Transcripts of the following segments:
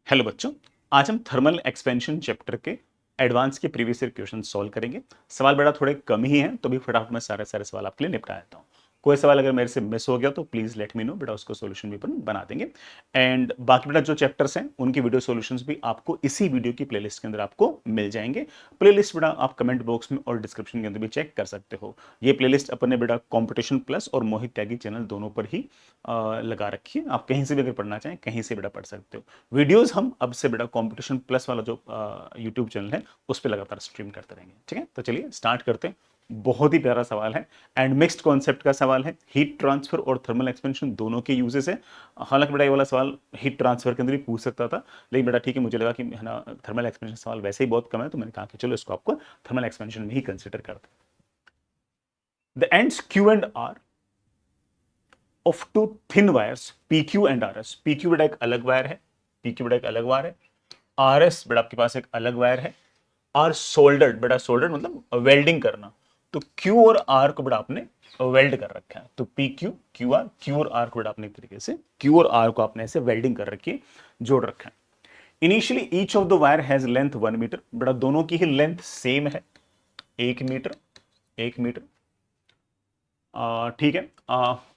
Hello बच्चों, आज हम थर्मल एक्सपेंशन चैप्टर के एडवांस के प्रीवियस ईयर क्वेश्चन सॉल्व करेंगे। सवाल बड़ा थोड़े कम ही हैं, तो भी फटाफट मैं सारे सारे सवाल आपके लिए निपटा देता हूँ। कोई सवाल अगर मेरे से मिस हो गया तो प्लीज लेट मी नो, बेटा उसको सोल्यूशन भी अपन बना देंगे। एंड बाकी बेटा जो चैप्टर्स हैं उनकी वीडियो सॉल्यूशंस भी आपको इसी वीडियो की प्लेलिस्ट के अंदर आपको मिल जाएंगे। प्लेलिस्ट बेटा आप कमेंट बॉक्स में और डिस्क्रिप्शन के अंदर भी चेक कर सकते हो। ये प्लेलिस्ट अपन ने बेटा कॉम्पिटिशन प्लस और मोहित त्यागी चैनल दोनों पर ही लगा रखी है। आप कहीं से भी अगर पढ़ना चाहें कहीं से बेटा पढ़ सकते हो। वीडियोस हम अब से बेटा कंपटीशन प्लस वाला जो यूट्यूब चैनल है उस पर लगातार स्ट्रीम करते रहेंगे। ठीक है, तो चलिए स्टार्ट करते हैं। बहुत ही प्यारा सवाल है एंड मिक्स्ड कॉन्सेप्ट का सवाल है। हीट ट्रांसफर और थर्मल एक्सपेंशन दोनों के यूजेस है। हालांकि बेटा ये वाला सवाल हीट ट्रांसफर के अंदर भी पूछ सकता था, लेकिन बेटा ठीक है, मुझे लगा कि है ना थर्मल एक्सपेंशन सवाल वैसे ही बहुत कम है, तो मैंने कहा कि चलो इसको आपको थर्मल एक्सपेंशन में ही कंसिडर करते हैं। The ends Q and R of two thin wires PQ and RS। PQ बेटा एक अलग वायर है, PQ बेटा एक अलग वायर है, RS बेटा आपके पास एक अलग वायर है। आर सोल्डर्ड, बेटा सोल्डर्ड मतलब वेल्डिंग करना, तो Q और R को बेटा आपने वेल्ड कर रखा है। तो PQ QR, Q और R को बेटा आपने एक तरीके से Q और R को आपने ऐसे वेल्डिंग कर रखी है, जोड़ रखा है। Initially each of the wire has length 1 metre, बेटा दोनों की ही लेंथ सेम है, 1 मीटर 1 मीटर। ठीक है।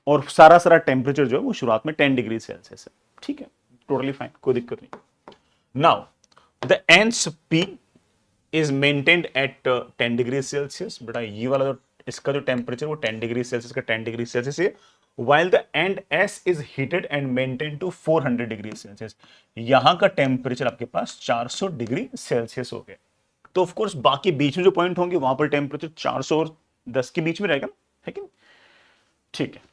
और सारा सारा टेम्परेचर जो है वो शुरुआत में 10 डिग्री सेल्सियस है। ठीक है, टोटली फाइन, कोई दिक्कत नहीं। Now the ends P is maintained eight 10 degree Celsius. बेटा ये वाला जो इसका जो टेम्परेचर वो 10 डिग्री सेल्सियस का 10 डिग्री सेल्सियस है। while the end S is heated and maintained to 400 degree Celsius. यहां का टेम्परेचर आपके पास 400 डिग्री सेल्सियस हो गया। तो ऑफ कोर्स बाकी बीच में जो पॉइंट होंगे वहां पर टेम्परेचर 400 और 10 के बीच में रहेगा, है कि? ठीक है।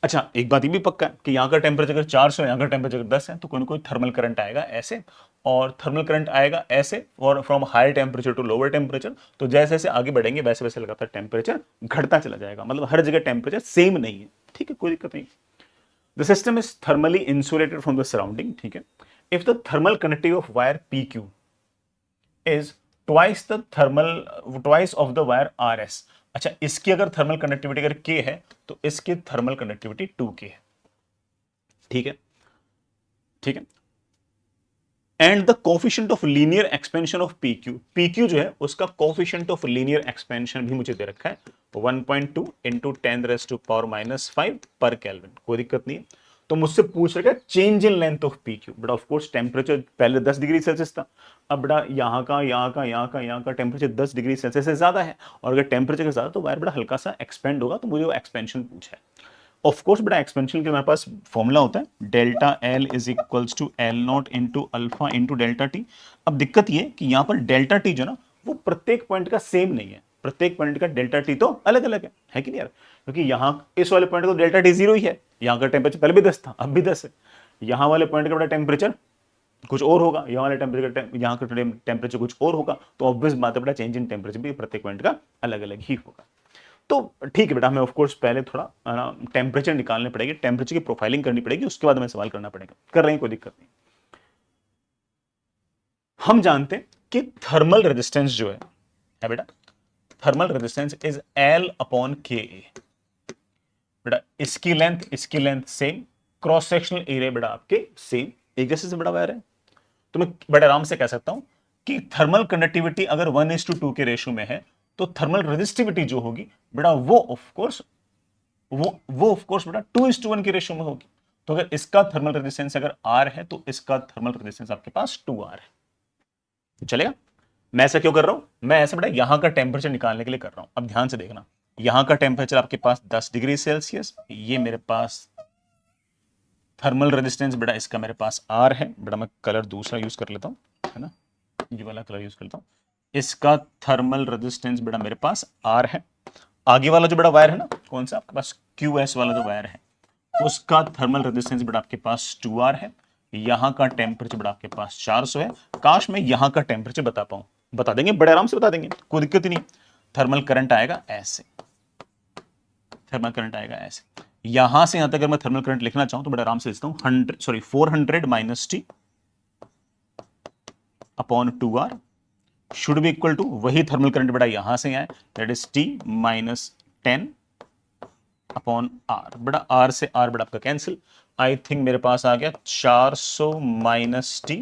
अच्छा, एक बात ये भी पक्का है कि यहाँ का टेम्परेचर अगर 400 है, यहाँ का टेम्परेचर 10 है, तो कोई ना कोई थर्मल करंट आएगा ऐसे, और थर्मल करंट आएगा ऐसे, और from higher temperature to lower temperature. तो जैसे जैसे आगे बढ़ेंगे वैसे वैसे लगातार टेम्परेचर घटता चला जाएगा, मतलब हर जगह टेम्परेचर सेम नहीं है। ठीक है, कोई दिक्कत नहीं। The system is thermally insulated from the surrounding. ठीक है, if the thermal conductivity of wire PQ is twice of the wire RS। अच्छा, इसकी अगर थर्मल कंडक्टिविटी अगर K है तो इसकी थर्मल कंडक्टिविटी 2K है। ठीक है, ठीक है। And the coefficient of linear expansion of PQ जो है उसका कोफिशिएंट ऑफ लीनियर एक्सपेंशन भी मुझे दे रखा है 1.2 इंटू 10⁻⁻⁵ पर केल्विन। कोई दिक्कत नहीं है। तो मुझसे पूछ रहा है change in length of PQ। But of course temperature पहले 10 डिग्री सेल्सियस था, अब बड़ा यहाँ का टेम्परेचर 10 डिग्री सेल्सियस से ज्यादा है, और अगर टेम्परेचर ज्यादा तो वायर बड़ा हल्का सा एक्सपेंड होगा, तो मुझे वो एक्सपेंशन पूछा है। ऑफ कोर्स बड़ा एक्सपेंशन के मेरे पास फॉर्मूला होता है delta L is equals to L0 into alpha into delta T. अब दिक्कत ये कि यहाँ पर डेल्टा टी जो ना वो प्रत्येक पॉइंट का सेम नहीं है, प्रत्येक पॉइंट का डेल्टा टी तो अलग अलग है कि नहीं यार? क्योंकि यहाँ इस वाले पॉइंट का डेल्टा टी 0 ही है, यहाँ का टेम्परेचर पहले भी 10 था अब भी 10 है। यहाँ वाले पॉइंट का बड़ा टेम्परेचर कुछ और होगा, यहाँ वाले टेम्परेचर यहाँ का टेम्परेचर कुछ और होगा, तो ऑब्वियस बात है बेटा चेंज इन टेम्परेचर भी प्रत्येक पॉइंट का अलग अलग ही होगा। तो ठीक है बेटा, हमें ऑफ कोर्स पहले थोड़ा टेम्परेचर निकालने पड़ेगी, टेम्परेचर की प्रोफाइलिंग करनी पड़ेगी, उसके बाद हमें सवाल करना पड़ेगा। कर रहे हैं, कोई दिक्कत नहीं। हम जानते हैं कि थर्मल रेजिस्टेंस जो है बेटा, thermal resistance is L upon KA। बेटा इसकी length same, cross sectional area बेटा आपके सेम, एक जैसे से बड़ा वायर है। तो मैं बड़े आराम से कह सकता हूं कि थर्मल कंडक्टिविटी अगर 1:2 के रेशियो में है, तो थर्मल रेजिस्टिविटी जो होगी बेटा वो ऑफ कोर्स बेटा 2:1 के रेशियो में होगी। तो अगर इसका थर्मल रेजिस्टेंस अगर R है तो इसका थर्मल रेजिस्टेंस आपके पास 2R है। तो चलेगा? मैं ऐसा क्यों कर रहा हूं? मैं ऐसा बेटा यहां का टेम्परेचर निकालने के लिए कर रहा हूं। अब ध्यान से देखना, यहां का टेम्परेचर आपके पास 10 डिग्री सेल्सियस, ये मेरे पास थर्मल रेजिस्टेंस बेटा इसका मेरे पास R है। बेटा मैं कलर दूसरा यूज कर लेता हूं, है ना, ये वाला कलर यूज करता हूं। इसका थर्मल रेजिस्टेंस बेटा मेरे पास R है। आगे वाला जो बड़ा वायर है ना, कौन सा आपके पास QS वाला जो वायर है, उसका थर्मल रेजिस्टेंस बेटा आपके पास 2R है। यहां का टेम्परेचर बेटा आपके पास 400 है। काश मैं यहां का टेम्परेचर बता पाऊं, बता देंगे, बड़े आराम से बता देंगे, कोई दिक्कत ही नहीं। थर्मल करंट आएगा ऐसे, थर्मल करंट आएगा ऐसे। यहां से यहां तक अगर मैं थर्मल करंट लिखना चाहूं तो बड़े आराम से लिखता हूं 400 minus T upon 2R should be equal to वही थर्मल करंट बेटा यहां से आए, that is T minus 10 upon R। बेटा R से R बेटा आपका कैंसिल, आई थिंक मेरे पास आ गया 400 minus T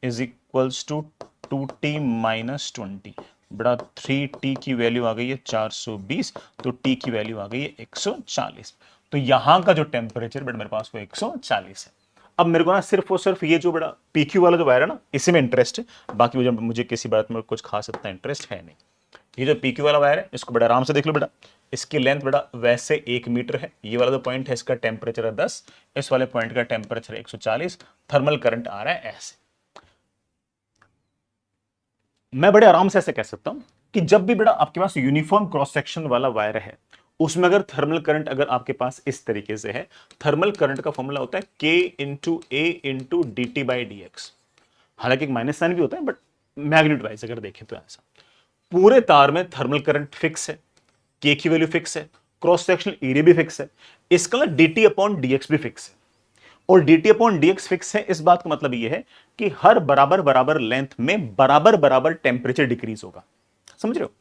is equals to 2t minus 20 बड़ा 3t की वैल्यू आ गई है 420, तो t की वैल्यू आ गई है 140। तो यहां का जो टेम्परेचर बेटा मेरे पास वो 140 है। अब मेरे को ना सिर्फ और सिर्फ ये जो बड़ा PQ वाला जो वायर है ना, इसी में इंटरेस्ट है, बाकी मुझे किसी बात में कुछ खास इतना इंटरेस्ट है नहीं। ये जो PQ वाला वायर है इसको बड़ा आराम से देख लो बेटा, इसकी लेंथ बेटा वैसे 1 मीटर है, ये वाला जो पॉइंट है इसका टेम्परेचर है 10, इस वाले पॉइंट का टेम्परेचर 140, थर्मल करंट आ रहा है ऐसे। मैं बड़े आराम से ऐसे कह सकता हूं कि जब भी बेटा आपके पास यूनिफॉर्म क्रॉस सेक्शन वाला वायर है, उसमें अगर थर्मल करंट अगर आपके पास इस तरीके से है, थर्मल करंट का फॉर्मूला होता है K into A into dt by D x. हालांकि एक माइनस साइन भी होता है, बट मैग्नीट्यूड वाइज अगर देखें तो ऐसा पूरे तार में थर्मल करंट फिक्स है, K की वैल्यू फिक्स है, क्रॉस सेक्शनल एरिया भी फिक्स है, इसका dt अपॉन dx भी फिक्स है। और dt अपॉन dx फिक्स है, इस बात का मतलब यह है कि हर बराबर बराबर लेंथ में बराबर बराबर टेम्परेचर डिक्रीज होगा। समझ रहे हो?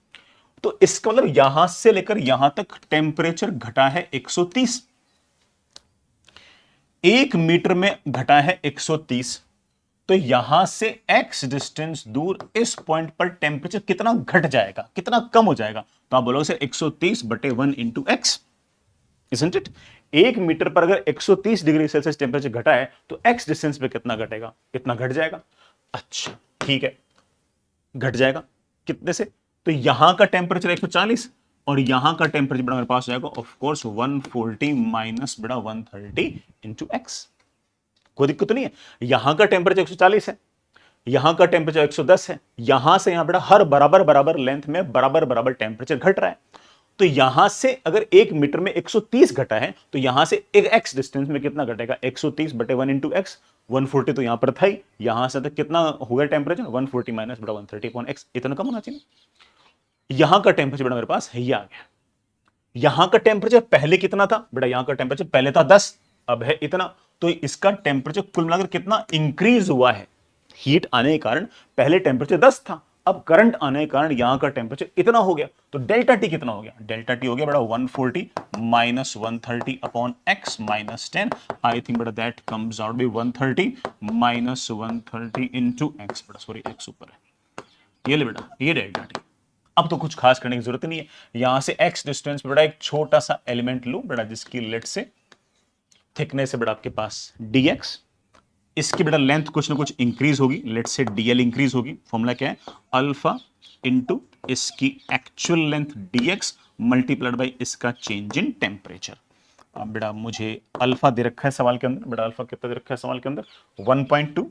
तो इसका मतलब यहां से लेकर यहां तक टेम्परेचर घटा है 130, 1 मीटर में घटा है 130, तो यहां से x डिस्टेंस दूर इस पॉइंट पर टेम्परेचर कितना घट जाएगा, कितना कम हो जाएगा? तो आप बोलोगे सर 130 बटे 1 into x, isn't it? 1 metre पर अगर 130 डिग्री सेल्सियस टेम्परेचर घटा है तो x डिस्टेंस पे कितना घटेगा? कितना घट जाएगा? अच्छा ठीक है, घट जाएगा कितने से? तो यहां का टेम्परेचर 140 और यहां का टेम्परेचर बड़ा मेरे पास जाएगा ऑफ कोर्स 140 माइनस बड़ा 130 इंटू एक्स। कोई दिक्कत तो नहीं है। यहां का टेम्परेचर 140 है, यहां का टेम्परेचर 110 है, यहां से यहां बेटा हर बराबर बराबर लेंथ में बराबर बराबर टेम्परेचर घट रहा है। तो यहां से अगर 1 मीटर में 130 घटा है तो यहां से एक एक्स डिस्टेंस में कितना घटेगा? 130 बटे 1 इंटू एक्स, 140 तो यहां पर था ही, यहां से तक कितना हो गया टेम्परेचर? 140 माइनस बटा 130 अपॉन एक्स, इतना कम होना चाहिए। यहां का टेम्परेचर बेटा मेरे पास ये आ गया। यहां का टेम्परेचर पहले कितना था बेटा? यहां का टेम्परेचर पहले था 10, अब है इतना, तो इसका टेम्परेचर कुल मिलाकर कितना इंक्रीज हुआ है? हीट आने के कारण पहले टेम्परेचर 10 था, अब करंट आने के कारण यहां का टेम्परेचर इतना हो गया, तो डेल्टा टी कितना हो गया? डेल्टा टी हो गया बेटा 140 minus 130 upon x minus 10। I think बेटा that comes out be 130 minus 130 into x, बेटा सॉरी एक्स ऊपर है, ये ले बेटा ये डेल्टा टी। अब तो कुछ खास करने की जरूरत नहीं है, यहां से x डिस्टेंस पे बड़ा एक छोटा सा एलिमेंट लू बड़ा, जिसकी लेट से थिकनेस है बड़ा आपके पास dx, इसकी बड़ा लेंथ कुछ ना कुछ इंक्रीज होगी, लेट से dl इंक्रीज होगी। फॉर्मूला क्या है? अल्फा इंटू इसकी actual length dx multiplied by इसका चेंज इन टेम्परेचर। अब बेटा मुझे अल्फा दे रखा है सवाल के अंदर, बेटा अल्फा कितना दे रखा है सवाल के अंदर? 1.2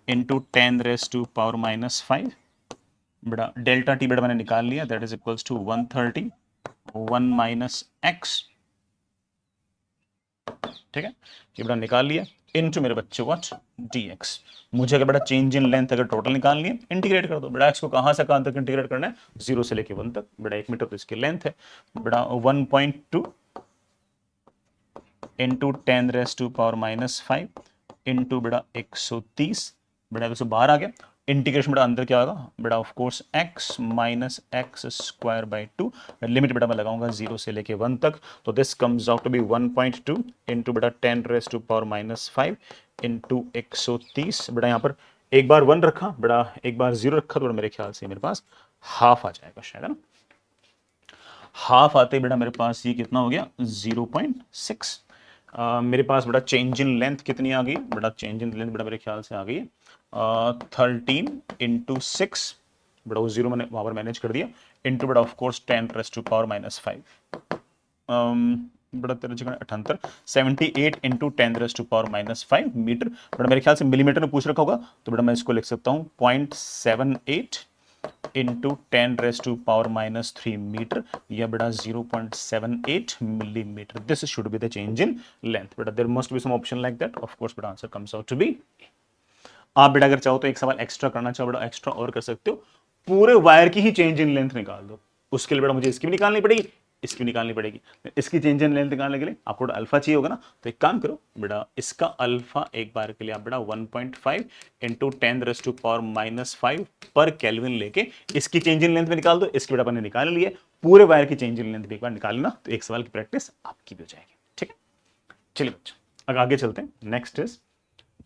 इंटू 10⁻⁻⁵। बेटा डेल्टा टी बेटा मैंने निकाल लिया, that is equals to 130 1 minus x, ठीक है, ये बेटा निकाल लिया इनटू मेरे बच्चे व्हाट? dx। मुझे अगर बेटा चेंज इन लेंथ अगर टोटल निकालनी है, इंटीग्रेट कर दो बेटा, एक्स को कहां से कहां तक इंटीग्रेट करना है? 0 से लेके 1 तक। बेटा 1 मीटर तो इसकी लेंथ है बेटा 1.2 इंटू 10⁻⁻⁵ इंटू बेटा 130, बेटा तो बाहर आ गया, इंटीग्रेशन बेटा अंदर क्या होगा बेटा? Of course x minus x square by 2, limit बेटा मैं लगाऊंगा 0 से लेके 1 तक, तो this comes out to be 1.2 into बेटा 10⁻⁵ इंटू 130। बेटा यहाँ पर एक बार 1 रखा बेटा, एक बार 0 रखा, तो मेरे ख्याल से मेरे पास हाफ आ जाएगा शायद, है ना? हाफ आते बेटा मेरे पास ये कितना हो गया? 0.6। मेरे पास बेटा चेंज इन लेंथ कितनी आ गई बेटा? चेंज इन लेंथ बेटा मेरे ख्याल से आ गई 13 इंटू 6, बेटा वो 0 मैंने वहां पर मैनेज कर दिया, इंटू बेटा ऑफ कोर्स 10⁻⁻⁵, बड़ा तेरह जगह 78, 78 इंटू 10⁻⁻⁵ मीटर। बेटा मेरे ख्याल से मिलीमीटर में पूछ रखा होगा, तो बेटा मैं इसको लिख सकता हूँ 0.78 इंटू 10⁻⁻³ मीटर, या बेटा 0.78 millimetre. This should be the change in length. बेटा there must be some option like that, of course बेटा answer comes out to be. आप बेटा अगर चाहो तो एक सवाल एक्स्ट्रा करना चाहो बेटा, एक्स्ट्रा और कर सकते हो, पूरे वायर की ही चेंज इन लेंथ निकाल दो। उसके लिए बेटा मुझे इसकी भी निकालनी पड़ेगी, इसकी निकालनी पड़ेगी। इसकी चेंज इन लेंथ निकालने के लिए आपको अल्फा चाहिए होगा ना, तो एक काम करो बेटा, इसका अल्फा एक बार के लिए आप बेटा 1.5 इंटू 10⁻⁻⁵ पर केल्विन लेके इसकी चेंज इन लेंथ में निकाल दो। इसकी बेटा अपने निकाल लिए, पूरे वायर की चेंज इन लेंथ भी एक बार निकालना, तो एक सवाल की प्रैक्टिस आपकी भी हो जाएगी। ठीक है, चलिए बच्चों अब आगे चलते हैं। नेक्स्ट इज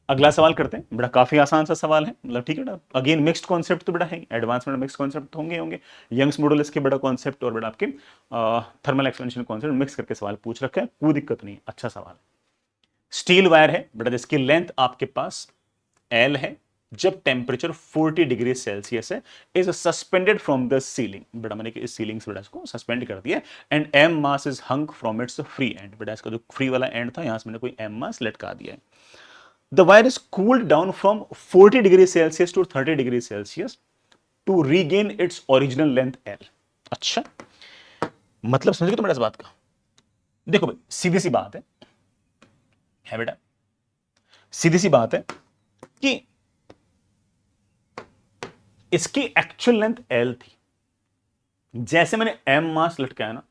अगला सवाल करते हैं बेटा, काफी आसान सा सवाल है, मतलब ठीक है ना। अगेन मिक्स्ड कॉन्सेप्ट तो बेटा है, एडवांस में मिक्स्ड कॉन्सेप्ट होंगे होंगे यंग्स मॉडुलस के बेटा कॉन्सेप्ट और बेटा आपके थर्मल एक्सपेंशन कॉन्सेप्ट मिक्स करके सवाल पूछ रखा है, कोई दिक्कत नहीं, अच्छा सवाल है। स्टील वायर है बेटा जिसकी लेंथ आपके पास एल है, जब टेम्परेचर 40 डिग्री सेल्सियस है, is suspended from the ceiling, बेटा मैंने इस सीलिंग से बेटा इसको सस्पेंड कर दिया, and M mass is hung from its free end, बेटा इसका जो फ्री वाला एंड था यहां से मैंने कोई एम मास लटका दिया है। The wire is cooled down from 40 degrees Celsius to 30 degrees Celsius to regain its original length L। अच्छा, मतलब समझ गए तुम इस बात का? देखो भाई सीधी सी बात है बेटा, सीधी सी बात है कि इसकी एक्चुअल लेंथ L थी, जैसे मैंने M मास लटकाया ना,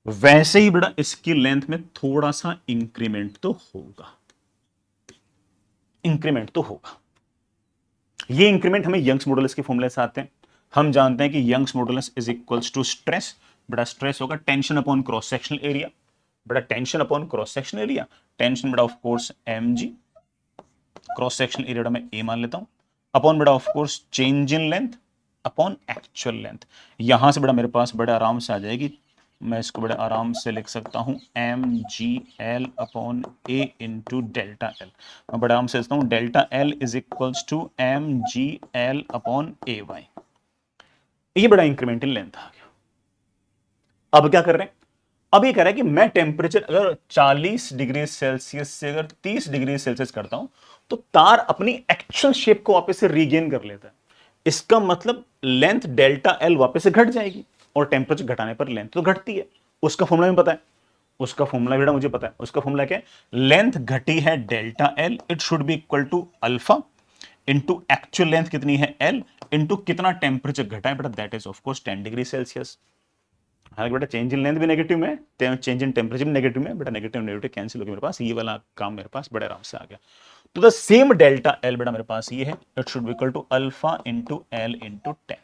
वैसे ही बेटा इसकी लेंथ में थोड़ा सा इंक्रीमेंट तो होगा, इंक्रीमेंट तो होगा। ये इंक्रीमेंट हमें यंग्स मॉडुलस के फॉर्मूले से आते हैं। हम जानते हैं कि Young's modulus is equals to stress, बड़ा स्ट्रेस होगा tension upon cross sectional area, बड़ा tension upon cross sectional area, tension बड़ा of course mg, cross sectional area मैं a मान लेता हूं, अपॉन बड़ा of course change in length upon actual length. यहां से बड़ा मेरे पास बड़े आराम से आ जाएगी, मैं इसको बड़े आराम से लिख सकता हूं mgl upon a into delta L. मैं बड़े आराम से लिखता हूं delta L is equals to mgl upon a y। ये बड़ा इंक्रीमेंट इन लेंथ आ गया। अब क्या कर रहे हैं, अब ये कह रहा है कि मैं टेम्परेचर अगर 40 डिग्री सेल्सियस से अगर 30 डिग्री सेल्सियस करता हूं तो तार अपनी एक्चुअल शेप को वापस से रीगेन कर लेता है। इसका मतलब लेंथ डेल्टा एल वापस से घट जाएगी, और टेम्परेचर घटाने पर लेंथ तो घटती है। उसका फॉर्मूला भी पता है, उसका फॉर्मूला बेटा मुझे पता है, उसका फॉर्मूला क्या है, लेंथ घटी है delta L, it should be equal to alpha into actual length कितनी है एल इंटू कितना टेम्परेचर घटा है बेटा, that is of course 10 degree Celsius. हालांकि बेटा चेंज इन लेंथ भी नेगेटिव में, चेंज इन टेम्परेचर भी नेगेटिव में, बेटा नेगेटिव नेगेटिव कैंसिल हो गया मेरे पास, ये वाला काम मेरे पास बड़े आराम से आ गया। तो द सेम डेल्टा एल बेटा मेरे पास ये है, it should be equal to alpha into L into 10।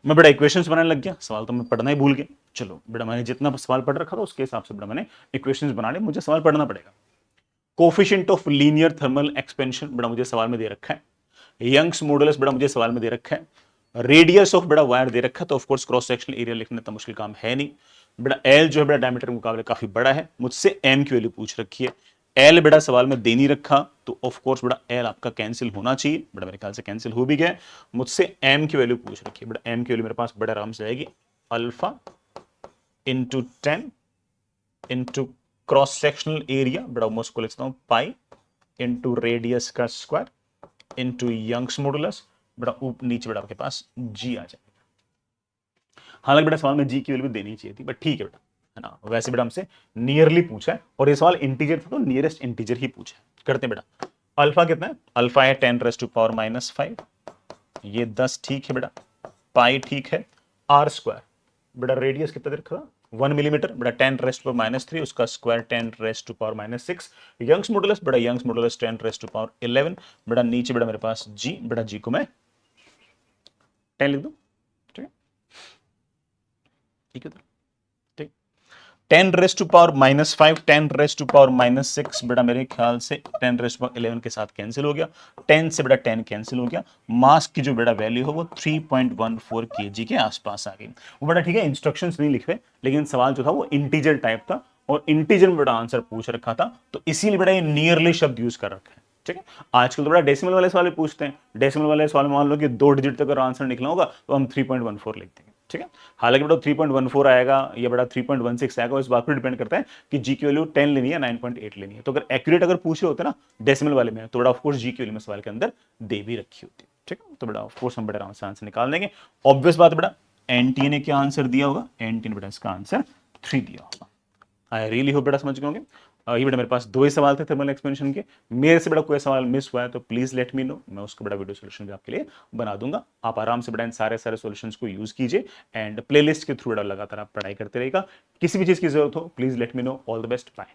मैं बेटा इक्वेशंस बनाने लग गया, सवाल तो मैं पढ़ना ही भूल गया। चलो बेटा मैंने जितना सवाल पढ़ रखा था उसके हिसाब से बेटा मैंने इक्वेशंस बना लिए, मुझे सवाल पढ़ना पड़ेगा। Coefficient of linear thermal expansion बेटा मुझे सवाल में दे रखा है, यंग्स मॉडुलस बेटा मुझे सवाल में दे रखा है, रेडियस ऑफ बेटा वायर दे रखा है, तो of course cross sectional area लिखना इतना मुश्किल काम है नहीं। बेटा एल जो है बेटा डायमीटर के मुकाबले काफी बड़ा है, मुझसे एम की वैल्यू पूछ रखी है, एल बेटा सवाल में दे नहीं रखा, तो ऑफ कोर्स बेटा एल आपका कैंसिल होना चाहिए, बेटा मेरे ख्याल से कैंसिल हो भी गया। मुझसे एम की वैल्यू पूछ रखी है, बेटा एम की वैल्यू मेरे पास बड़े आराम से आएगी, alpha into 10 into cross sectional area, बेटा मैं उसको लिखता हूं पाई इंटू रेडियस का स्क्वायर इंटू यंग्स मॉडुलस, बेटा नीचे बेटा आपके पास जी आ जाएगा। हालांकि बेटा सवाल में जी की वैल्यू देनी चाहिए थी, बट ठीक है बेटा, है ना, वैसे बेटा हमसे नियरली पूछा है, और ये सवाल इंटीजर था तो नियरेस्ट इंटीजर ही पूछा है। करते हैं बेटा, अल्फा कितना है, अल्फा है 10⁻⁻⁵, ये 10 ठीक है बेटा, पाई ठीक है, आर स्क्वायर बेटा रेडियस कितना दे रखा 1 मिलीमीटर, बेटा 10⁻³ उसका स्क्वायर 10⁻⁻6, यंग्स मॉडुलस बेटा यंग्स मॉडुलस 10⁻11, बेटा नीचे बेटा मेरे पास जी, बेटा जी को मैं 10 लिख दूं, ठीक है, ठीक है, ठीक, 10⁻⁻5 10⁻⁻6 बेटा मेरे ख्याल से 10⁻11 के साथ कैंसिल हो गया, 10 से बेटा 10 कैंसिल हो गया, मास की जो बेटा वैल्यू है वो 3.14 kg के आसपास आ गई। वो बेटा ठीक है, इंस्ट्रक्शंस नहीं लिखे, लेकिन सवाल जो था वो इंटीजर टाइप था, और इंटीजर में बेटा आंसर पूछ रखा था, तो इसीलिए बेटा ये नियरली शब्द यूज कर रखा है। ठीक है, आजकल तो बड़ा डेसिमल वाले सवाल पूछते हैं, डेसिमल वाले सवाल में मान लो कि 2 डिजिट तक अगर आंसर निकला होगा तो हम 3.14 लिख देंगे। ठीक है, हालांकि बेटा 3.14 आएगा या बेटा 3.16 आएगा, इस बात पर डिपेंड करता है कि जी की वैल्यू 10 लेनी है 9.8 लेनी है। तो अगर एक्यूरेट अगर पूछ रहे होते ना डेसिमल वाले में, तो बेटा ऑफकोर्स जी की वैल्यू में सवाल के अंदर दे भी रखी होती है। ठीक है, तो बेटा ऑफकोर्स हम बड़े आराम से आंसर निकाल देंगे। ऑब्वियस बात बेटा, एनटीए ने क्या आंसर दिया होगा, एनटीए ने बेटा इसका आंसर 3 दिया होगा। आई रियली होप बेटा समझ गए होंगे। ये बेटा मेरे पास 2 ही सवाल थे थर्मल एक्सपेंशन के, मेरे से बड़ा कोई सवाल मिस हुआ है तो प्लीज लेट मी नो, मैं उसका बड़ा वीडियो सोल्यूशन भी आपके लिए बना दूंगा। आप आराम से बड़ा इन सारे सॉल्यूशंस को यूज कीजिए, एंड प्लेलिस्ट के थ्रू बड़ा लगातार आप पढ़ाई करते रहेगा। किसी भी चीज की जरूरत हो please let me know. All the best, bye.